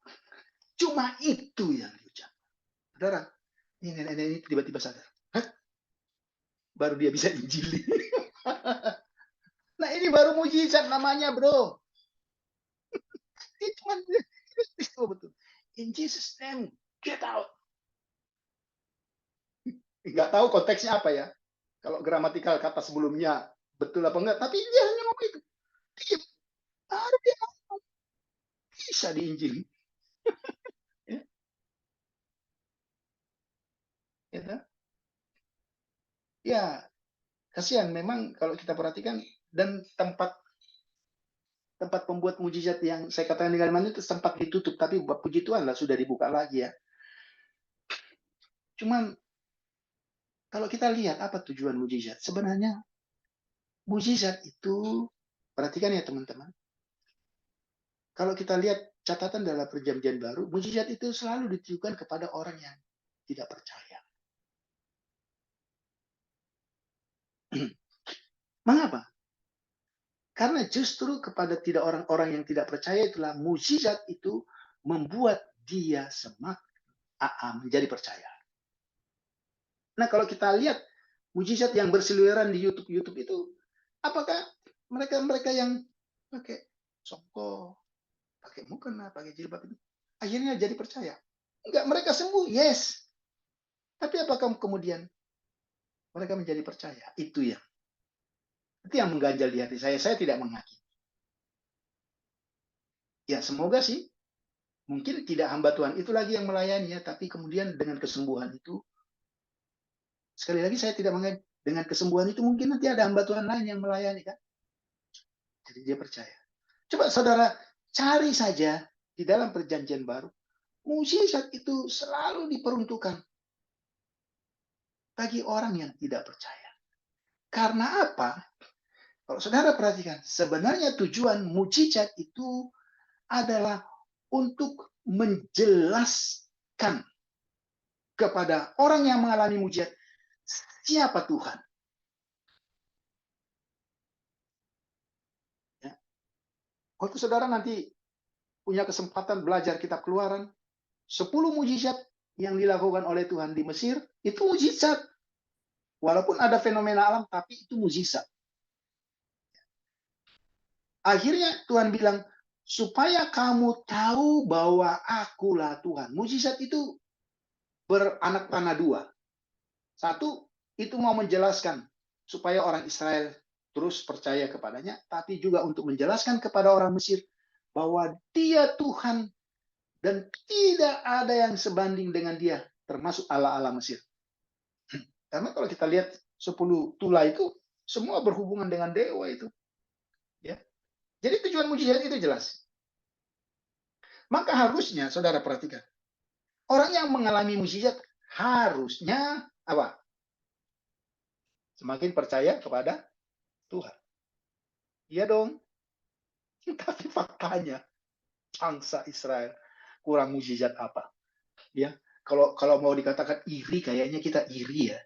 S1: Cuma itu yang diucap. Saudara, ini nenek-nenek ini tiba-tiba sadar. Hah? Baru dia bisa injili. Nah ini baru mujizat namanya, bro. Itu kan betul. In Jesus name, get out. Nggak tahu konteksnya apa ya. Kalau gramatikal kata sebelumnya betul apa enggak, tapi dia hanya ngomong itu. Diam. Baru dia ngomong. Bisa diinjili. Ya, ya, ya, kasihan memang kalau kita perhatikan, dan tempat pembuat mujizat yang saya katakan di Kalimantan itu sempat ditutup, tapi puji Tuhan lah sudah dibuka lagi ya. Cuman kalau kita lihat apa tujuan mujizat, sebenarnya mujizat itu, perhatikan ya teman-teman, kalau kita lihat catatan dalam perjanjian baru, mujizat itu selalu ditujukan kepada orang yang tidak percaya. Mengapa? Karena justru kepada orang-orang yang tidak percaya itulah mujizat itu membuat dia semakin menjadi percaya. Nah, kalau kita lihat mujizat yang berseliweran di YouTube itu, apakah mereka yang pakai songkok, pakai mukena, pakai jilbab itu akhirnya jadi percaya? Enggak, mereka sembuh, yes. Tapi apakah kemudian mereka menjadi percaya? Itu yang mengganjal di hati saya. Saya tidak menghakimi. Ya, semoga sih mungkin tidak hamba Tuhan itu lagi yang melayani ya, tapi kemudian dengan kesembuhan itu, sekali lagi saya tidak menganggap dengan kesembuhan itu mungkin nanti ada hamba Tuhan lain yang melayani kan. Jadi dia percaya. Coba saudara cari saja di dalam perjanjian baru, mujizat itu selalu diperuntukkan bagi orang yang tidak percaya. Karena apa? Kalau saudara perhatikan, sebenarnya tujuan mujizat itu adalah untuk menjelaskan kepada orang yang mengalami mujizat siapa Tuhan. Ya. Waktu saudara nanti punya kesempatan belajar kitab Keluaran, 10 mujizat yang dilakukan oleh Tuhan di Mesir, itu mujizat. Walaupun ada fenomena alam, tapi itu mujizat. Akhirnya Tuhan bilang, supaya kamu tahu bahwa akulah Tuhan. Mujizat itu beranak panah 2. Satu, itu mau menjelaskan supaya orang Israel terus percaya kepadanya, tapi juga untuk menjelaskan kepada orang Mesir bahwa dia Tuhan dan tidak ada yang sebanding dengan dia, termasuk Allah-Allah Mesir. Karena kalau kita lihat 10 tula itu semua berhubungan dengan dewa itu. Ya. Jadi tujuan mujizat itu jelas. Maka harusnya saudara perhatikan, orang yang mengalami mujizat harusnya apa? Semakin percaya kepada Tuhan. Iya dong. Tapi faktanya bangsa Israel kurang mujizat apa? Ya, kalau mau dikatakan iri, kayaknya kita iri ya.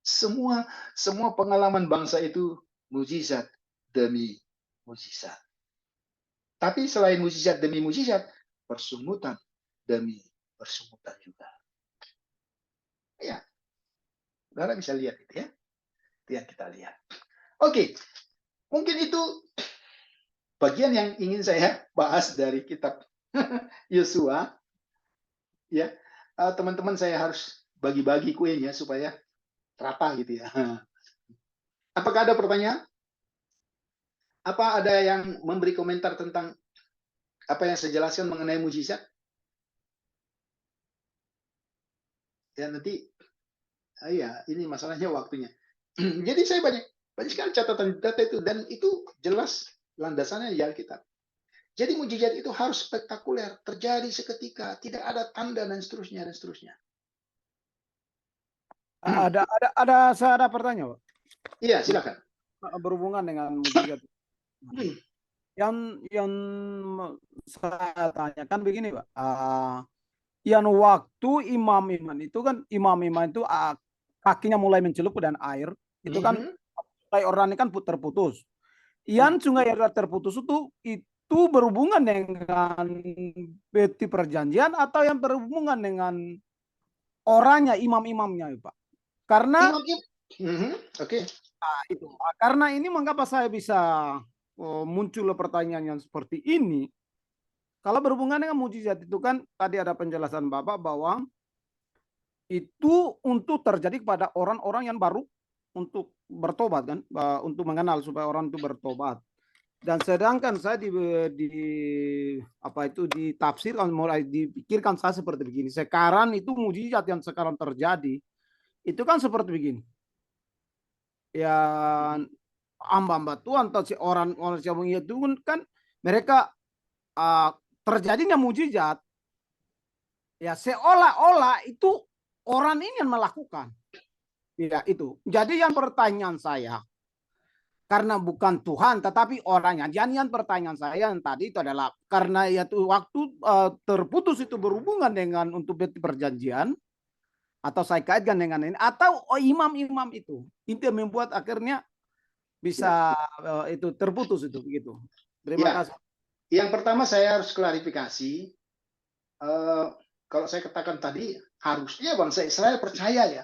S1: Semua pengalaman bangsa itu mujizat demi mujizat. Tapi selain mujizat demi mujizat, persungutan demi bersungutan juga. Ya, saudara bisa lihat itu ya. Itu yang kita lihat. Oke, mungkin itu bagian yang ingin saya bahas dari kitab Yosua. Ya, teman-teman saya harus bagi-bagi kuenya supaya rata gitu ya. Apakah ada pertanyaan? Apa ada yang memberi komentar tentang apa yang saya jelaskan mengenai mujizat? Ya nanti, ya ini masalahnya waktunya. Jadi saya banyak sekali catatan data itu, dan itu jelas landasannya di Alkitab. Jadi mujizat itu harus spektakuler, terjadi seketika, tidak ada tanda dan seterusnya dan seterusnya.
S4: Saya ada pertanyaan, Pak.
S1: Iya, silakan.
S4: Berhubungan dengan mujizat. Yang saya tanyakan begini, Pak. Yang waktu imam-imam itu kan, imam-imam itu kakinya mulai mencelup dan air, itu kan sungai Yordan kan terputus. Yang sungai Yordan terputus itu berhubungan dengan bukti perjanjian atau yang berhubungan dengan orangnya, imam-imamnya, Pak? Karena
S1: Oke.
S4: itu. Karena ini mengapa saya bisa muncul pertanyaan yang seperti ini? Kalau berhubungan dengan mujizat itu kan tadi ada penjelasan Bapak bahwa itu untuk terjadi kepada orang-orang yang baru untuk bertobat kan, untuk mengenal supaya orang itu bertobat. Dan sedangkan saya ditafsirkan, mulai dipikirkan saya seperti begini. Sekarang itu mujizat yang sekarang terjadi itu kan seperti begini. Ya, hamba-hamba Tuhan atau si orang itu kan mereka terjadinya mujizat ya seolah-olah itu orang ini yang melakukan. Ya itu. Jadi yang pertanyaan saya, karena bukan Tuhan tetapi orangnya. Jadi yang pertanyaan saya yang tadi itu adalah karena yaitu waktu terputus itu berhubungan dengan untuk perjanjian, atau saya kaitkan dengan ini, atau imam-imam itu yang membuat akhirnya bisa itu terputus itu begitu. Terima kasih.
S1: Yang pertama saya harus klarifikasi. Kalau saya katakan tadi, harusnya bangsa Israel percaya ya.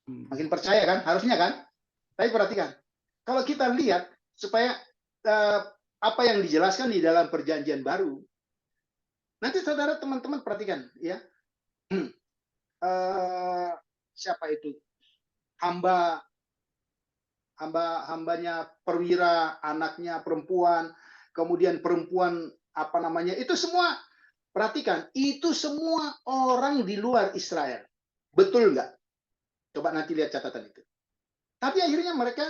S1: Makin percaya kan, harusnya kan. Tapi perhatikan, kalau kita lihat supaya apa yang dijelaskan di dalam perjanjian baru, nanti saudara teman-teman perhatikan ya. Siapa itu? Hambanya perwira, anaknya perempuan, kemudian perempuan apa namanya, itu semua, perhatikan, itu semua orang di luar Israel. Betul nggak? Coba nanti lihat catatan itu. Tapi akhirnya mereka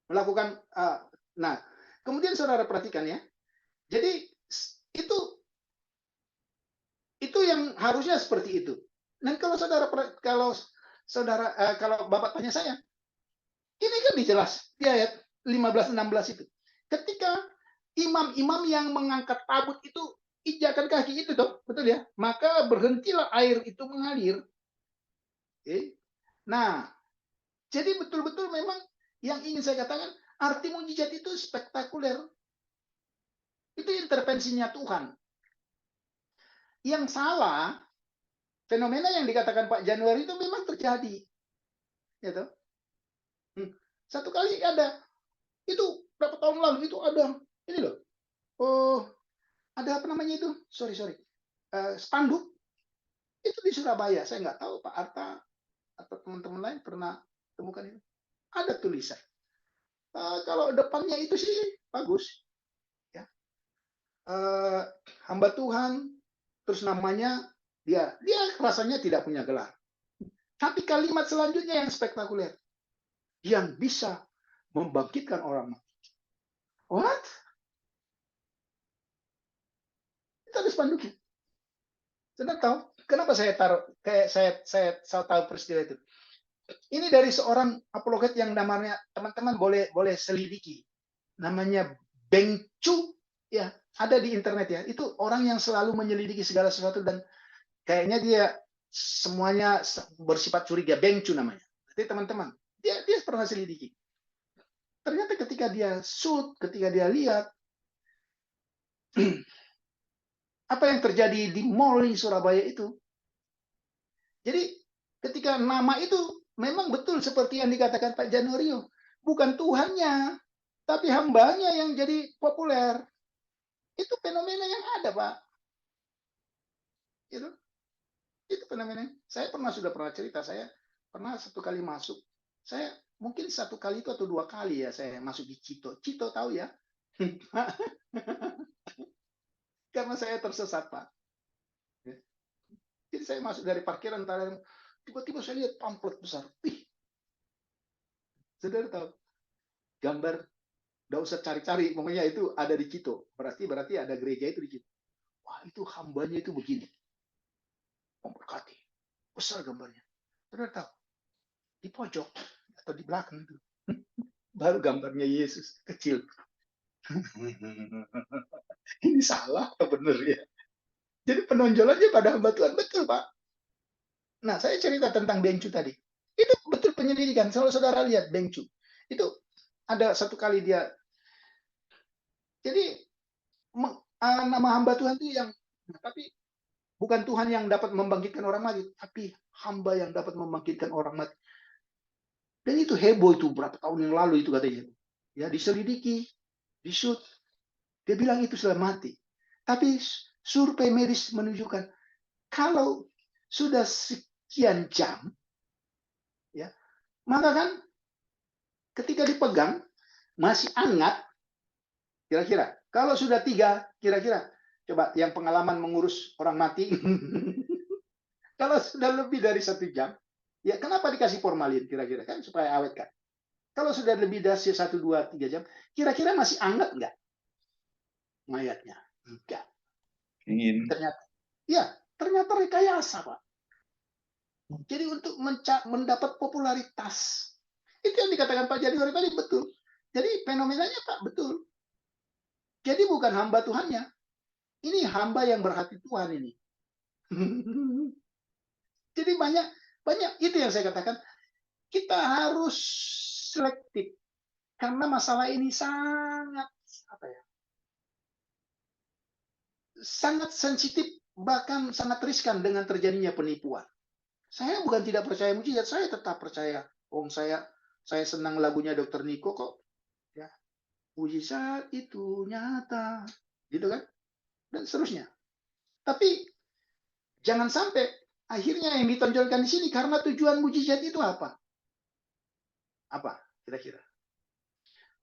S1: melakukan, nah, kemudian saudara perhatikan ya. Jadi itu yang harusnya seperti itu. Dan kalau Bapak tanya saya, ini kan dijelas di ayat 15-16 itu. Ketika imam-imam yang mengangkat tabut itu injakan kaki itu toh, betul ya? Maka berhentilah air itu mengalir. Nah, jadi betul-betul memang yang ingin saya katakan, arti mujizat itu spektakuler. Itu intervensinya Tuhan. Yang salah, fenomena yang dikatakan Pak Januari itu memang terjadi. Gitu. Satu kali ada, itu berapa tahun lalu itu ada, ini loh, ada apa namanya itu, spanduk, itu di Surabaya. Saya nggak tahu Pak Arta atau teman-teman lain pernah temukan itu. Ada tulisan. Kalau depannya itu sih bagus. Ya. Hamba Tuhan, terus namanya, dia rasanya tidak punya gelar. Tapi kalimat selanjutnya yang spektakuler. Yang bisa membangkitkan orang mati. What? Itu ada spanduknya. Saudara tahu kenapa saya taruh, kayak saya tahu peristiwa itu. Ini dari seorang apologet yang namanya, teman-teman boleh selidiki. Namanya Beng Chu, ya, ada di internet ya. Itu orang yang selalu menyelidiki segala sesuatu dan kayaknya dia semuanya bersifat curiga. Beng Chu namanya. Jadi teman-teman, dia pernah selidiki. Ternyata ketika dia lihat Apa yang terjadi di mall di Surabaya itu. Jadi ketika nama itu memang betul seperti yang dikatakan Pak Januario. Bukan Tuhannya, tapi hambanya yang jadi populer. Itu fenomena yang ada, Pak. Itu fenomena. Saya sudah pernah cerita, saya pernah satu kali masuk. Saya mungkin satu kali itu atau dua kali ya saya masuk di Cito. Cito tahu ya? Karena saya tersesat, Pak. Jadi saya masuk dari parkiran, tiba-tiba saya lihat pamflet besar. Ih, saudara tahu, gambar, nggak usah cari-cari, pokoknya itu ada di Cito. Berarti ada gereja itu di Cito. Wah, itu hambanya itu begini. Memberkati. Besar gambarnya. Saudara tahu, di pojok atau di belakang itu baru gambarnya Yesus kecil. Ini salah atau benar ya? Jadi penonjolannya pada hamba Tuhan, betul Pak. Nah, saya cerita tentang Bengcu tadi. Itu betul penyelidikan. Kalau saudara lihat Bengcu, itu ada satu kali dia. Jadi nama hamba Tuhan itu yang, tapi bukan Tuhan yang dapat membangkitkan orang mati, tapi hamba yang dapat membangkitkan orang mati. Dan itu heboh itu berapa tahun yang lalu itu katanya. Ya, diselidiki, disut. Dia bilang itu sudah mati. Tapi survei medis menunjukkan kalau sudah sekian jam, ya, maka kan ketika dipegang masih hangat, kira-kira. Kalau sudah 3, kira-kira. Coba yang pengalaman mengurus orang mati, kalau sudah lebih dari 1 jam, ya kenapa dikasih formalin kira-kira kan supaya awet kan? Kalau sudah lebih dari 1, 2, 3 jam, kira-kira masih hangat nggak mayatnya? Enggak.
S3: Ingin.
S1: Ternyata rekayasa, Pak. Jadi untuk mendapat popularitas. Itu yang dikatakan Pak Januari tadi betul. Jadi fenomenanya Pak betul. Jadi bukan hamba Tuhannya. Ini hamba yang berhati Tuhan ini. Jadi banyak itu yang saya katakan. Kita harus selektif. Karena masalah ini sangat sangat sensitif, bahkan sangat riskan dengan terjadinya penipuan. Saya bukan tidak percaya mujizat, saya tetap percaya. Saya senang lagunya Dr. Niko kok. Ya, mujizat itu nyata, gitu kan? Dan seterusnya. Tapi jangan sampai akhirnya yang ditonjolkan di sini karena tujuan mujizat itu apa? Apa kira-kira?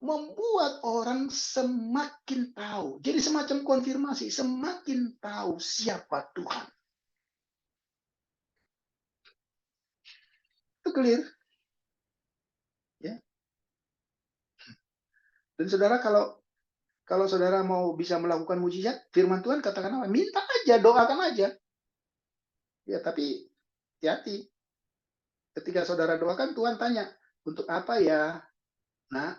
S1: Membuat orang semakin tahu. Jadi semacam konfirmasi, semakin tahu siapa Tuhan. Itu clear. Ya. Dan saudara kalau saudara mau bisa melakukan mujizat, firman Tuhan katakan apa? Minta aja, doakan aja. Ya, tapi hati-hati. Ketika saudara doakan, Tuhan tanya, untuk apa ya? Nah,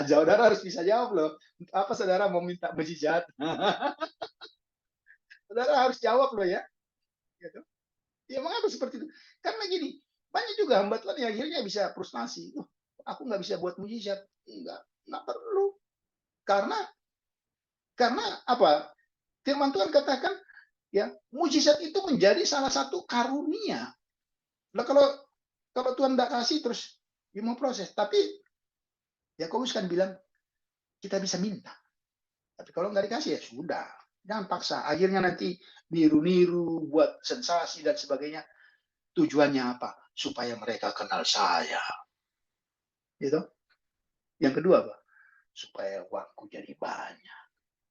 S1: saudara harus bisa jawab loh. Untuk apa saudara mau minta mujizat? Saudara harus jawab loh ya. Gitu. Ya, mengapa seperti itu? Karena gini, banyak juga hamba Tuhan yang akhirnya bisa frustasi. Aku nggak bisa buat mujizat. Nggak perlu. Karena apa? Firman Tuhan katakan, ya, mujizat itu menjadi salah satu karunia. Nah, kalau Tuhan tidak kasih terus dia mau proses. Tapi Yakobus kan bilang kita bisa minta. Tapi kalau nggak dikasih ya sudah, jangan paksa. Akhirnya nanti niru-niru, buat sensasi dan sebagainya. Tujuannya apa? Supaya mereka kenal saya. Gitu. Yang kedua apa? Supaya uangku jadi banyak.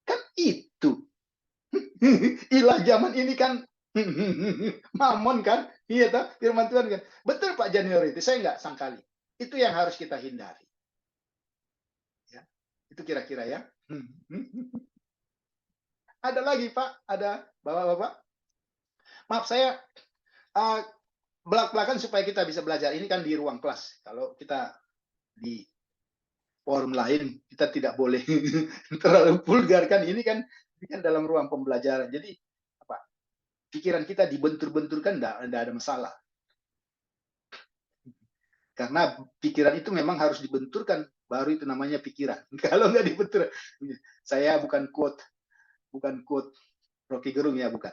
S1: Kan itu. Ilah zaman ini kan mamon kan, iya toh, firman Tuhan kan. Betul Pak Januari itu, saya nggak sangkali. Itu yang harus kita hindari. Ya, itu kira-kira ya. Ada lagi Pak, ada bapak-bapak. Maaf saya belak-belakan supaya kita bisa belajar. Ini kan di ruang kelas. Kalau kita di forum lain kita tidak boleh terlalu vulgar kan. Ini kan dalam ruang pembelajaran. Jadi apa? Pikiran kita dibentur-benturkan enggak ada masalah. Karena pikiran itu memang harus dibenturkan, baru itu namanya pikiran. Kalau nggak dibentur, saya bukan quote Rocky Gerung ya, bukan?